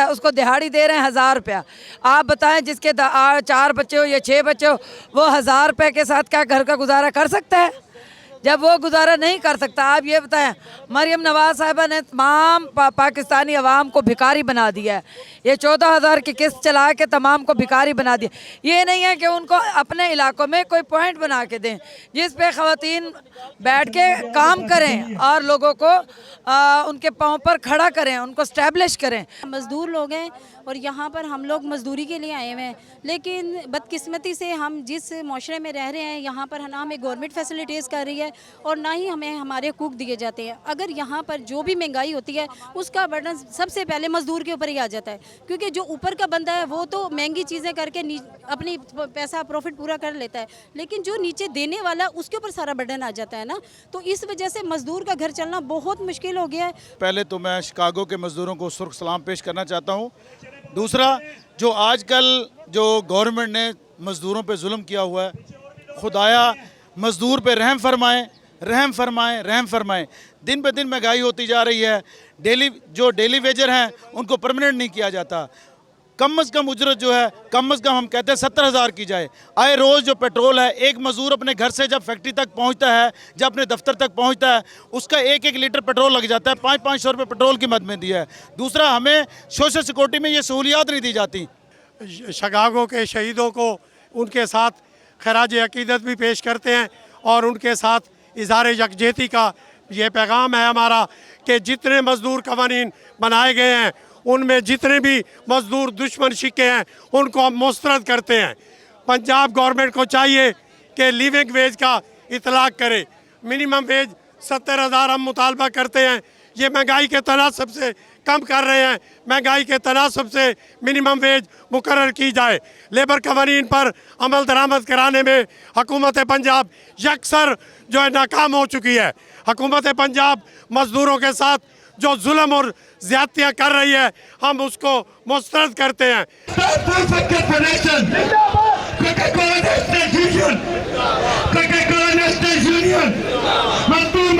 है उसको दिहाड़ी दे रहे हैं 1000 रुपया। आप बताएं जिसके 4 बच्चे हो या 6 बच्चे हो, वो 1000 रुपये के साथ क्या घर का गुजारा कर सकता है? जब वो गुजारा नहीं कर सकता, आप ये बताएं, मरियम नवाज साहिबा ने तमाम पाकिस्तानी अवाम को भिखारी बना दिया है। ये 14,000 की किस्त चला के तमाम को भिखारी बना दिया। ये नहीं है कि उनको अपने इलाकों में कोई पॉइंट बना के दें जिस पे ख़वातीन बैठ के काम करें और लोगों को उनके पाँव पर खड़ा करें, उनको स्टैब्लिश करें। मज़दूर लोग हैं और यहाँ पर हम लोग मज़दूरी के लिए आए हुए हैं, लेकिन बदकिस्मती से हम जिस माशरे में रह रहे हैं यहाँ पर ना हमें गवर्नमेंट फैसिलिटीज़ कर रही है और ना ही हमें हमारे हकूक़ दिए जाते हैं। अगर यहाँ पर जो भी महंगाई होती है उसका बर्डन सबसे पहले मज़दूर के ऊपर ही आ जाता है, क्योंकि जो ऊपर का बंदा है वो तो महंगी चीज़ें करके अपनी पैसा प्रॉफिट पूरा कर लेता है, लेकिन जो नीचे देने वाला उसके ऊपर सारा बर्डन आ जाता है ना। तो इस वजह से मज़दूर का घर चलना बहुत मुश्किल हो गया है। पहले तो मैं शिकागो के मज़दूरों को सुर्ख सलाम पेश करना चाहता हूँ। दूसरा, जो आजकल जो गवर्नमेंट ने मज़दूरों पे जुल्म किया हुआ है, खुदाया मज़दूर पे रहम फरमाएं, रहम फरमाएं, रहम फरमाएं। दिन पे दिन महंगाई होती जा रही है। डेली वेजर हैं उनको परमानेंट नहीं किया जाता। कम अज़ कम उजरत जो है, कम अज़ कम हम कहते हैं 70,000 की जाए। आए रोज़ जो पेट्रोल है, एक मज़दूर अपने घर से जब फैक्ट्री तक पहुंचता है, जब अपने दफ्तर तक पहुंचता है, उसका 1-1 लीटर पेट्रोल लग जाता है। 500-500 रुपये पेट्रोल की मद में दिया है। दूसरा, हमें सोशल सिक्योरिटी में ये सहूलियात नहीं दी जाती। शिकागो के शहीदों को उनके साथ खराज अकीदत भी पेश करते हैं और उनके साथ इज़हार यकजहती का ये पैगाम है हमारा कि जितने मज़दूर कवानीन बनाए गए हैं उनमें जितने भी मज़दूर दुश्मन शिक्के हैं उनको हम मुस्तरद करते हैं। पंजाब गवर्नमेंट को चाहिए कि लिविंग वेज का इतलाक़ करे। मिनिमम वेज 70,000 हम मुतालबा करते हैं। ये महंगाई के तनासब से कम कर रहे हैं। महंगाई के तनासब से मिनिमम वेज मुकर्रर की जाए। लेबर कवानीन पर अमल दरामद कराने में हुकूमत पंजाब यकसर जो है नाकाम हो चुकी है। हुकूमत पंजाब मज़दूरों के साथ जो जुल्म और ज़्यादतियाँ कर रही है, हम उसको मुस्तरद करते हैं। मजदूर